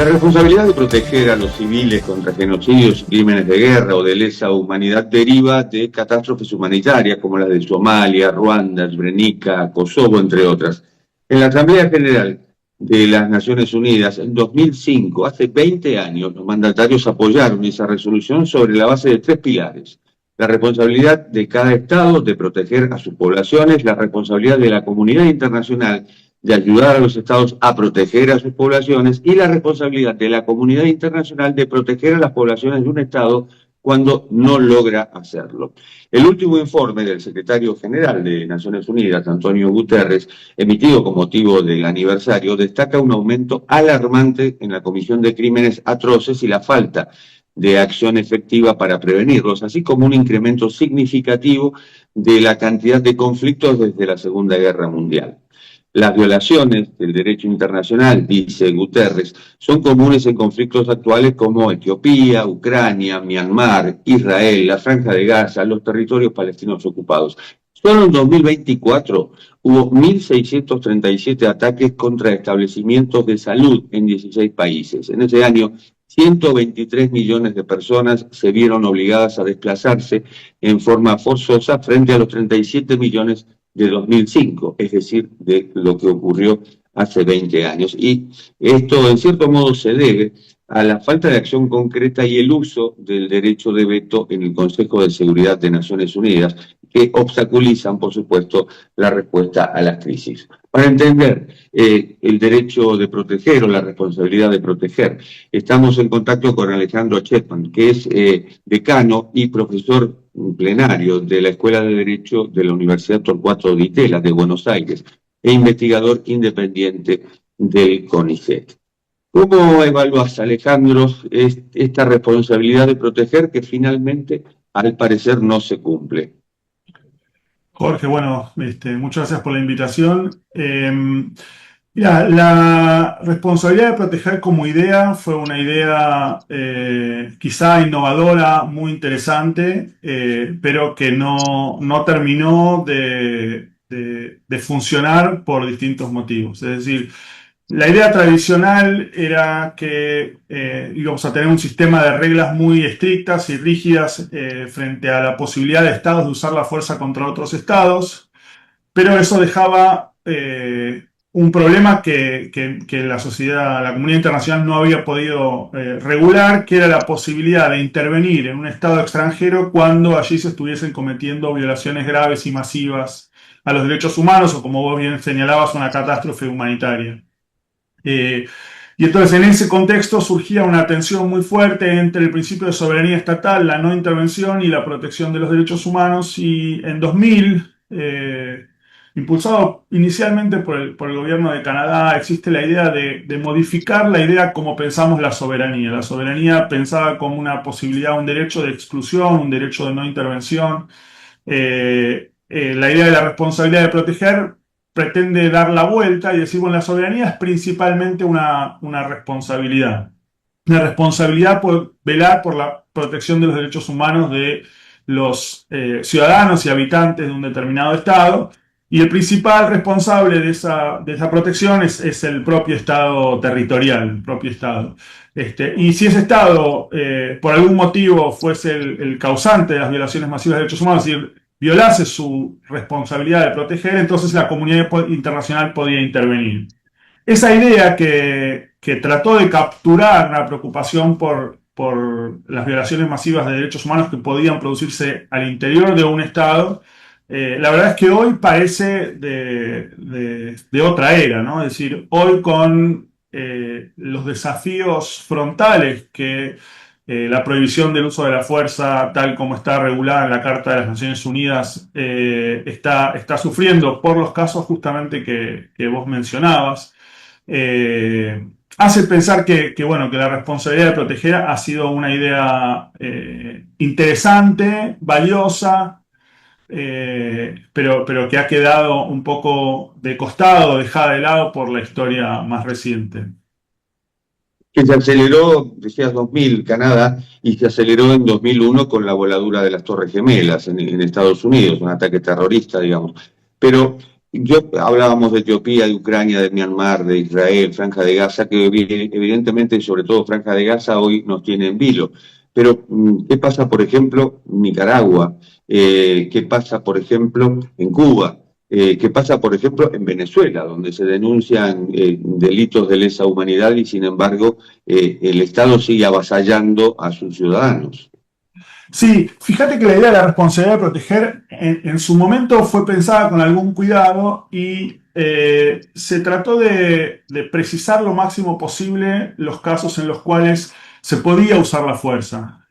La responsabilidad de proteger a los civiles contra genocidios y crímenes de guerra o de lesa humanidad deriva de catástrofes humanitarias como las de Somalia, Ruanda, Srebrenica, Kosovo, entre otras. En la Asamblea General de las Naciones Unidas, en 2005, hace 20 años, los mandatarios apoyaron esa resolución sobre la base de 3 pilares. La responsabilidad de cada Estado de proteger a sus poblaciones, la responsabilidad de la comunidad internacional de ayudar a los estados a proteger a sus poblaciones y la responsabilidad de la comunidad internacional de proteger a las poblaciones de un estado cuando no logra hacerlo. El último informe del secretario general de Naciones Unidas, Antonio Guterres, emitido con motivo del aniversario, destaca un aumento alarmante en la comisión de crímenes atroces y la falta de acción efectiva para prevenirlos, así como un incremento significativo de la cantidad de conflictos desde la Segunda Guerra Mundial. Las violaciones del derecho internacional, dice Guterres, son comunes en conflictos actuales como Etiopía, Ucrania, Myanmar, Israel, la Franja de Gaza, los territorios palestinos ocupados. Solo en 2024 hubo 1.637 ataques contra establecimientos de salud en 16 países. En ese año, 123 millones de personas se vieron obligadas a desplazarse en forma forzosa frente a los 37 millones de 2005, es decir, de lo que ocurrió hace 20 años. Y esto, en cierto modo, se debe a la falta de acción concreta y el uso del derecho de veto en el Consejo de Seguridad de Naciones Unidas, que obstaculizan, por supuesto, la respuesta a las crisis. Para entender el derecho de proteger o la responsabilidad de proteger, estamos en contacto con Alejandro Chepman, que es decano y profesor plenario de la Escuela de Derecho de la Universidad Torcuato Di Tella de Buenos Aires e investigador independiente del CONICET. ¿Cómo evalúas, Alejandro, esta responsabilidad de proteger que finalmente, al parecer, no se cumple? Jorge, bueno, muchas gracias por la invitación. Mira, la responsabilidad de proteger como idea fue una idea quizá innovadora, muy interesante, pero que no terminó de funcionar por distintos motivos. Es decir, la idea tradicional era que íbamos a tener un sistema de reglas muy estrictas y rígidas frente a la posibilidad de estados de usar la fuerza contra otros estados, pero eso dejaba un problema que la sociedad, la comunidad internacional no había podido regular, que era la posibilidad de intervenir en un estado extranjero cuando allí se estuviesen cometiendo violaciones graves y masivas a los derechos humanos o, como vos bien señalabas, una catástrofe humanitaria. Y entonces en ese contexto surgía una tensión muy fuerte entre el principio de soberanía estatal, la no intervención y la protección de los derechos humanos. Y en 2000, impulsado inicialmente por el gobierno de Canadá, existe la idea de modificar la idea como pensamos la soberanía. La soberanía pensada como una posibilidad, un derecho de exclusión, un derecho de no intervención. La idea de la responsabilidad de proteger pretende dar la vuelta y decir, bueno, la soberanía es principalmente una responsabilidad. Una responsabilidad por velar por la protección de los derechos humanos de los ciudadanos y habitantes de un determinado estado. Y el principal responsable de esa protección es el propio Estado territorial, el propio Estado. Y si ese Estado, por algún motivo, fuese el causante de las violaciones masivas de derechos humanos, es decir, violase su responsabilidad de proteger, entonces la comunidad internacional podía intervenir. Esa idea que trató de capturar una preocupación por las violaciones masivas de derechos humanos que podían producirse al interior de un Estado, la verdad es que hoy parece de otra era, ¿no? Es decir, hoy con los desafíos frontales que la prohibición del uso de la fuerza, tal como está regulada en la Carta de las Naciones Unidas, está sufriendo por los casos justamente que vos mencionabas, hace pensar que la responsabilidad de proteger ha sido una idea interesante, valiosa, pero que ha quedado un poco de costado, dejada de lado por la historia más reciente. Que se aceleró, decías 2000, Canadá, y se aceleró en 2001 con la voladura de las Torres Gemelas en Estados Unidos, un ataque terrorista, digamos. Pero Yo hablábamos de Etiopía, de Ucrania, de Myanmar, de Israel, Franja de Gaza, que evidentemente, sobre todo Franja de Gaza, hoy nos tiene en vilo. Pero, ¿qué pasa, por ejemplo, en Nicaragua? ¿Qué pasa, por ejemplo, en Cuba? ¿Qué pasa, por ejemplo, en Venezuela, donde se denuncian delitos de lesa humanidad y, sin embargo, el Estado sigue avasallando a sus ciudadanos? Sí, fíjate que la idea de la responsabilidad de proteger en su momento fue pensada con algún cuidado y se trató de precisar lo máximo posible los casos en los cuales se podía usar la fuerza.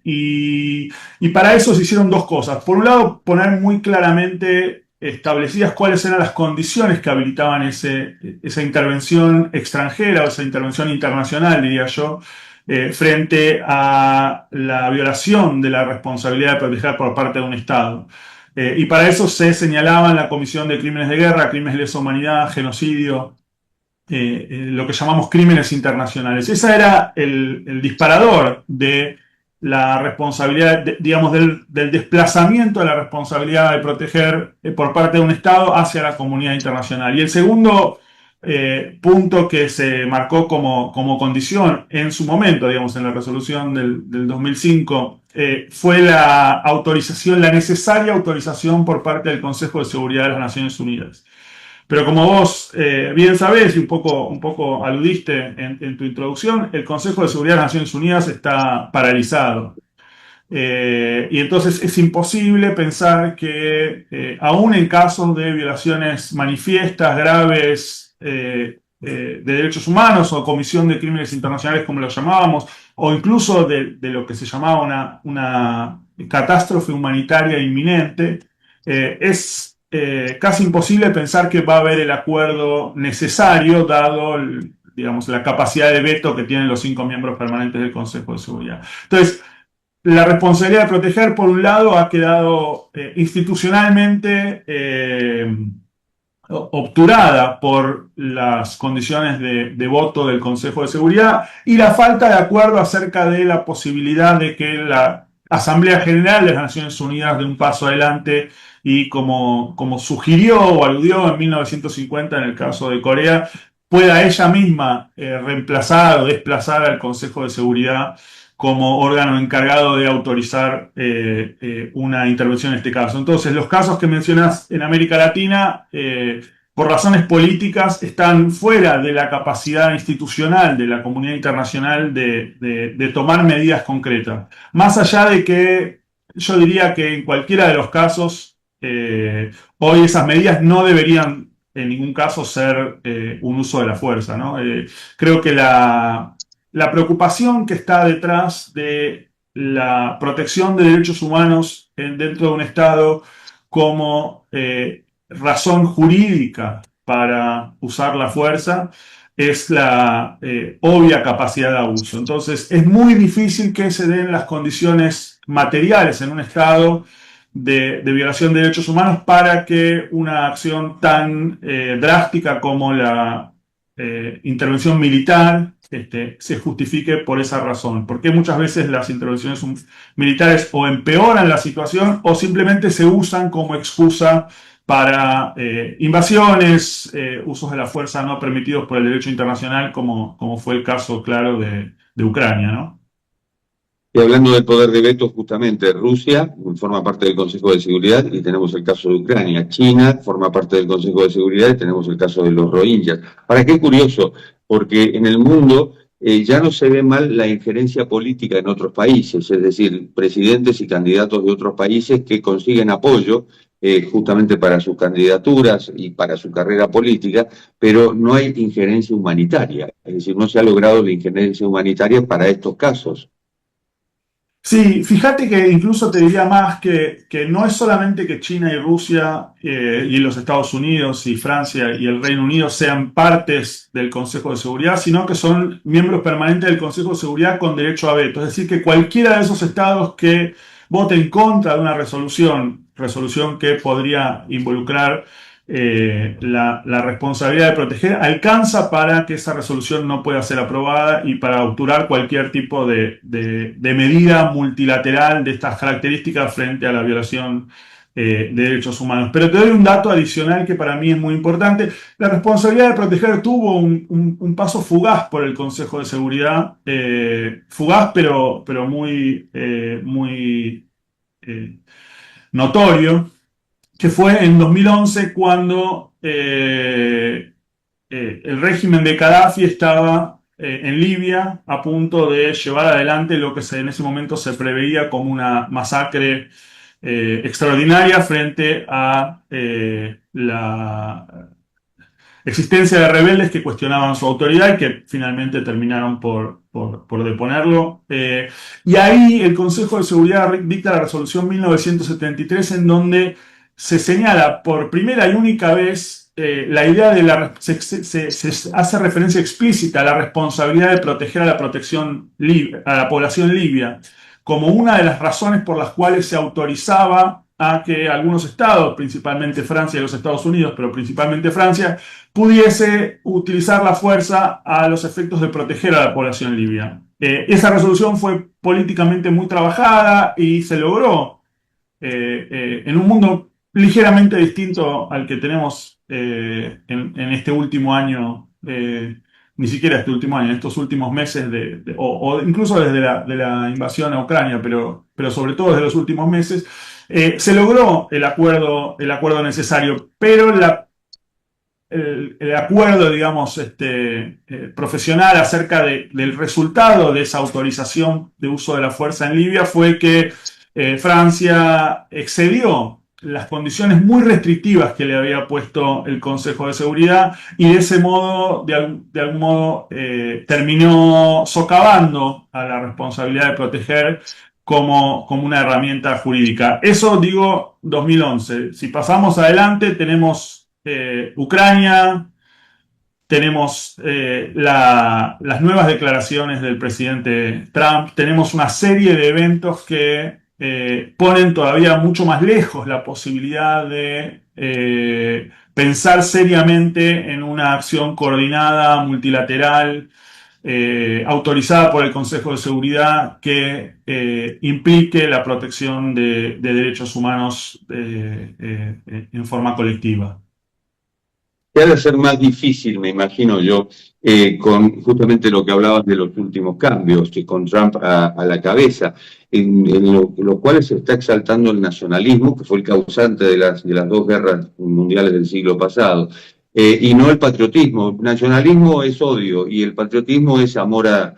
Y para eso se hicieron dos cosas. Por un lado, poner muy claramente establecidas cuáles eran las condiciones que habilitaban esa intervención extranjera o esa intervención internacional, diría yo, frente a la violación de la responsabilidad de proteger por parte de un Estado. Y para eso se señalaba en la Comisión de Crímenes de Guerra, Crímenes de lesa humanidad, genocidio, lo que llamamos crímenes internacionales. Ese era el disparador de la responsabilidad, digamos, del desplazamiento de la responsabilidad de proteger por parte de un Estado hacia la comunidad internacional. Y el segundo punto que se marcó como condición en su momento, digamos, en la resolución del 2005, fue la autorización, la necesaria autorización por parte del Consejo de Seguridad de las Naciones Unidas. Pero como vos bien sabés y un poco aludiste en tu introducción, el Consejo de Seguridad de las Naciones Unidas está paralizado. Y entonces es imposible pensar que, aún en casos de violaciones manifiestas, graves, de derechos humanos o comisión de crímenes internacionales, como lo llamábamos, o incluso de lo que se llamaba una catástrofe humanitaria inminente, es casi imposible pensar que va a haber el acuerdo necesario, dado, digamos, la capacidad de veto que tienen los 5 miembros permanentes del Consejo de Seguridad. Entonces, la responsabilidad de proteger, por un lado, ha quedado institucionalmente obturada por las condiciones de voto del Consejo de Seguridad y la falta de acuerdo acerca de la posibilidad de que la Asamblea General de las Naciones Unidas dé un paso adelante y, como sugirió o aludió en 1950 en el caso de Corea, pueda ella misma reemplazar o desplazar al Consejo de Seguridad como órgano encargado de autorizar una intervención en este caso. Entonces, los casos que mencionas en América Latina, por razones políticas, están fuera de la capacidad institucional de la comunidad internacional de tomar medidas concretas. Más allá de que yo diría que en cualquiera de los casos, hoy esas medidas no deberían en ningún caso ser un uso de la fuerza, ¿no? Creo que la preocupación que está detrás de la protección de derechos humanos dentro de un Estado como razón jurídica para usar la fuerza es la obvia capacidad de abuso. Entonces, es muy difícil que se den las condiciones materiales en un Estado de violación de derechos humanos para que una acción tan drástica como la intervención militar se justifique por esa razón. Porque muchas veces las intervenciones militares o empeoran la situación o simplemente se usan como excusa para invasiones, usos de la fuerza no permitidos por el derecho internacional, como fue el caso, claro, de Ucrania, ¿no? Y hablando del poder de veto, justamente Rusia forma parte del Consejo de Seguridad y tenemos el caso de Ucrania. China forma parte del Consejo de Seguridad y tenemos el caso de los Rohingyas. ¿Para qué curioso? Porque en el mundo ya no se ve mal la injerencia política en otros países, es decir, presidentes y candidatos de otros países que consiguen apoyo justamente para sus candidaturas y para su carrera política, pero no hay injerencia humanitaria, es decir, no se ha logrado la injerencia humanitaria para estos casos. Sí, fíjate que incluso te diría más que no es solamente que China y Rusia y los Estados Unidos y Francia y el Reino Unido sean partes del Consejo de Seguridad, sino que son miembros permanentes del Consejo de Seguridad con derecho a veto. Es decir, que cualquiera de esos estados que vote en contra de una resolución que podría involucrar la responsabilidad de proteger, alcanza para que esa resolución no pueda ser aprobada y para obturar cualquier tipo de medida multilateral de estas características frente a la violación de derechos humanos. Pero te doy un dato adicional que para mí es muy importante. La responsabilidad de proteger tuvo un paso fugaz por el Consejo de Seguridad, fugaz pero muy notorio, que fue en 2011 cuando el régimen de Gaddafi estaba en Libia a punto de llevar adelante lo que en ese momento se preveía como una masacre extraordinaria frente a la existencia de rebeldes que cuestionaban su autoridad y que finalmente terminaron por deponerlo. Y ahí el Consejo de Seguridad dicta la resolución 1973 en donde se señala por primera y única vez la idea de se hace referencia explícita a la responsabilidad de proteger a a la población libia como una de las razones por las cuales se autorizaba a que algunos estados, principalmente Francia y los Estados Unidos, pero principalmente Francia, pudiese utilizar la fuerza a los efectos de proteger a la población libia. Esa resolución fue políticamente muy trabajada y se logró en un mundo ligeramente distinto al que tenemos en este último año, ni siquiera este último año, en estos últimos meses, o incluso desde la invasión a Ucrania, pero sobre todo desde los últimos meses, se logró el acuerdo necesario, pero el acuerdo, digamos, profesional acerca del resultado de esa autorización de uso de la fuerza en Libia fue que Francia excedió las condiciones muy restrictivas que le había puesto el Consejo de Seguridad y de ese modo, de algún modo, terminó socavando a la responsabilidad de proteger como una herramienta jurídica. Eso digo 2011. Si pasamos adelante, tenemos Ucrania, tenemos las nuevas declaraciones del presidente Trump, tenemos una serie de eventos que ponen todavía mucho más lejos la posibilidad de pensar seriamente en una acción coordinada, multilateral, autorizada por el Consejo de Seguridad que implique la protección de derechos humanos en forma colectiva. Que ha de ser más difícil, me imagino yo, con justamente lo que hablabas de los últimos cambios, que con Trump a la cabeza, en los cuales se está exaltando el nacionalismo, que fue el causante de las dos guerras mundiales del siglo pasado, y no el patriotismo. El nacionalismo es odio y el patriotismo es amor a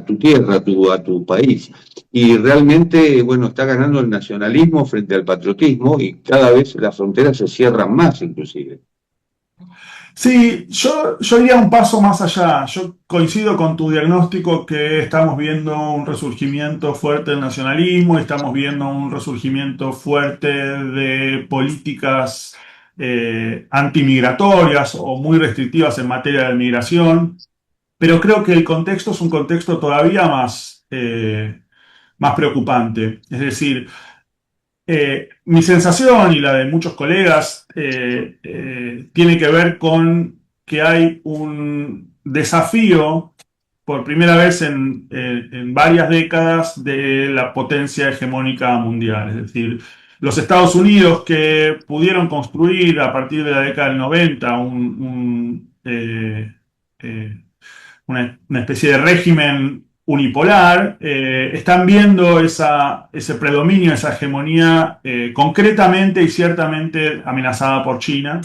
tu tierra, a tu país. Y realmente, bueno, está ganando el nacionalismo frente al patriotismo y cada vez las fronteras se cierran más, inclusive. Sí, yo iría un paso más allá. Yo coincido con tu diagnóstico que estamos viendo un resurgimiento fuerte del nacionalismo, estamos viendo un resurgimiento fuerte de políticas antimigratorias o muy restrictivas en materia de migración, pero creo que el contexto es un contexto todavía más preocupante. Es decir, mi sensación y la de muchos colegas tiene que ver con que hay un desafío por primera vez en varias décadas de la potencia hegemónica mundial. Es decir, los Estados Unidos que pudieron construir a partir de la década del 90 una especie de régimen unipolar, están viendo ese predominio, esa hegemonía concretamente y ciertamente amenazada por China.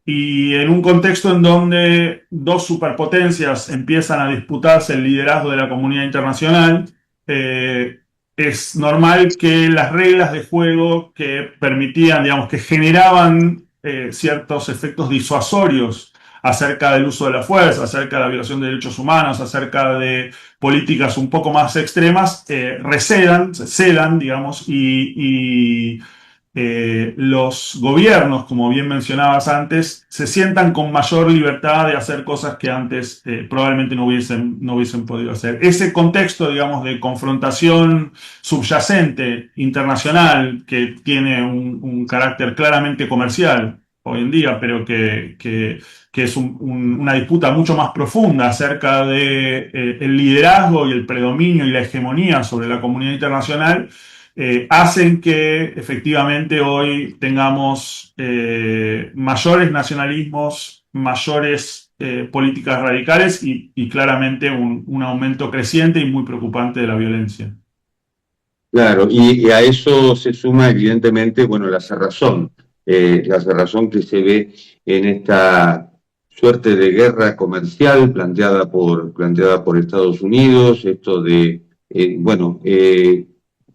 Y en un contexto en donde dos superpotencias empiezan a disputarse el liderazgo de la comunidad internacional, es normal que las reglas de juego que permitían, digamos, que generaban ciertos efectos disuasorios acerca del uso de la fuerza, acerca de la violación de derechos humanos, acerca de políticas un poco más extremas, cedan, digamos, y los gobiernos, como bien mencionabas antes, se sientan con mayor libertad de hacer cosas que antes probablemente no hubiesen podido hacer. Ese contexto, digamos, de confrontación subyacente internacional que tiene un carácter claramente comercial hoy en día, pero que es una disputa mucho más profunda acerca de el liderazgo y el predominio y la hegemonía sobre la comunidad internacional, hacen que efectivamente hoy tengamos mayores nacionalismos, mayores políticas radicales y claramente un aumento creciente y muy preocupante de la violencia. Claro, y a eso se suma evidentemente, bueno, la cerrazón que se ve en esta suerte de guerra comercial planteada por Estados Unidos, esto de,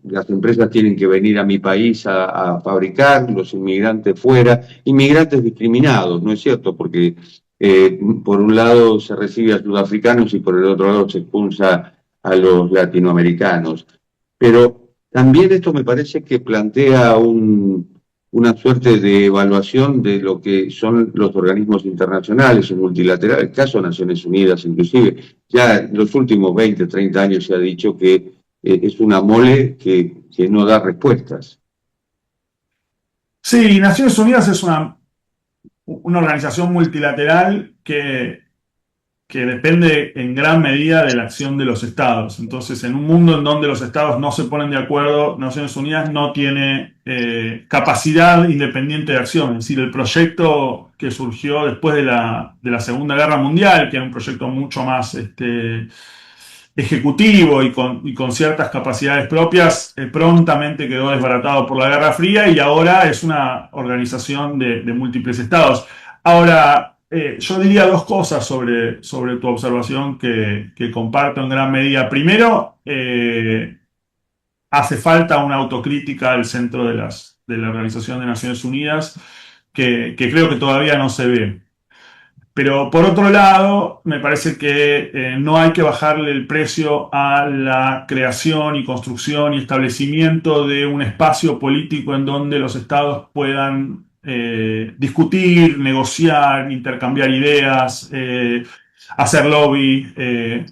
las empresas tienen que venir a mi país a fabricar, los inmigrantes fuera, inmigrantes discriminados, ¿no es cierto? Porque por un lado se recibe a sudafricanos y por el otro lado se expulsa a los latinoamericanos. Pero también esto me parece que plantea una suerte de evaluación de lo que son los organismos internacionales y multilaterales, el caso de Naciones Unidas inclusive. Ya en los últimos 20, 30 años se ha dicho que es una mole que no da respuestas. Sí, Naciones Unidas es una organización multilateral que depende en gran medida de la acción de los estados. Entonces, en un mundo en donde los estados no se ponen de acuerdo, Naciones Unidas no tiene capacidad independiente de acción. Es decir, el proyecto que surgió después de la Segunda Guerra Mundial, que era un proyecto mucho más ejecutivo y con ciertas capacidades propias, prontamente quedó desbaratado por la Guerra Fría y ahora es una organización de múltiples estados. Ahora, yo diría dos cosas sobre tu observación que comparto en gran medida. Primero, hace falta una autocrítica al centro de la Organización de Naciones Unidas que creo que todavía no se ve. Pero por otro lado, me parece que no hay que bajarle el precio a la creación y construcción y establecimiento de un espacio político en donde los estados puedan discutir, negociar, intercambiar ideas, hacer lobby,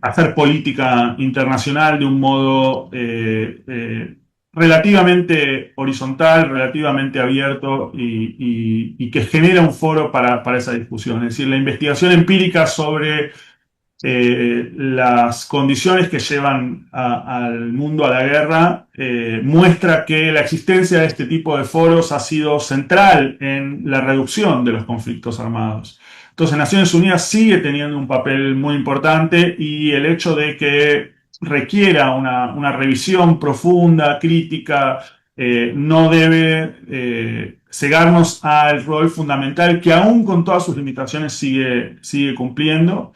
hacer política internacional de un modo relativamente horizontal, relativamente abierto y que genera un foro para esa discusión. Es decir, la investigación empírica sobre las condiciones que llevan al mundo a la guerra muestra que la existencia de este tipo de foros ha sido central en la reducción de los conflictos armados. Entonces, Naciones Unidas sigue teniendo un papel muy importante y el hecho de que requiera una revisión profunda, crítica, no debe cegarnos al rol fundamental que aún con todas sus limitaciones sigue cumpliendo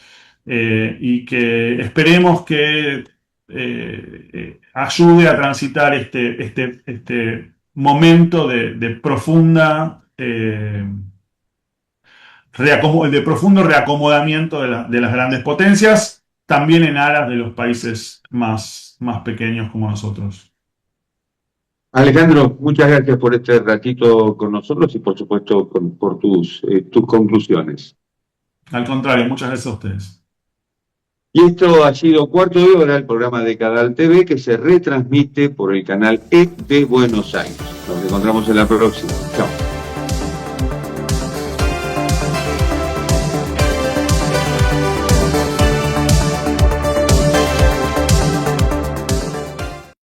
y que esperemos que ayude a transitar este momento de profundo reacomodamiento de las grandes potencias, también en aras de los países más pequeños como nosotros. Alejandro, muchas gracias por este ratito con nosotros y por supuesto por tus conclusiones. Al contrario, muchas gracias a ustedes. Y esto ha sido Cuarto de Hora, el programa de Cadal TV que se retransmite por el canal E de Buenos Aires. Nos encontramos en la próxima. Chao.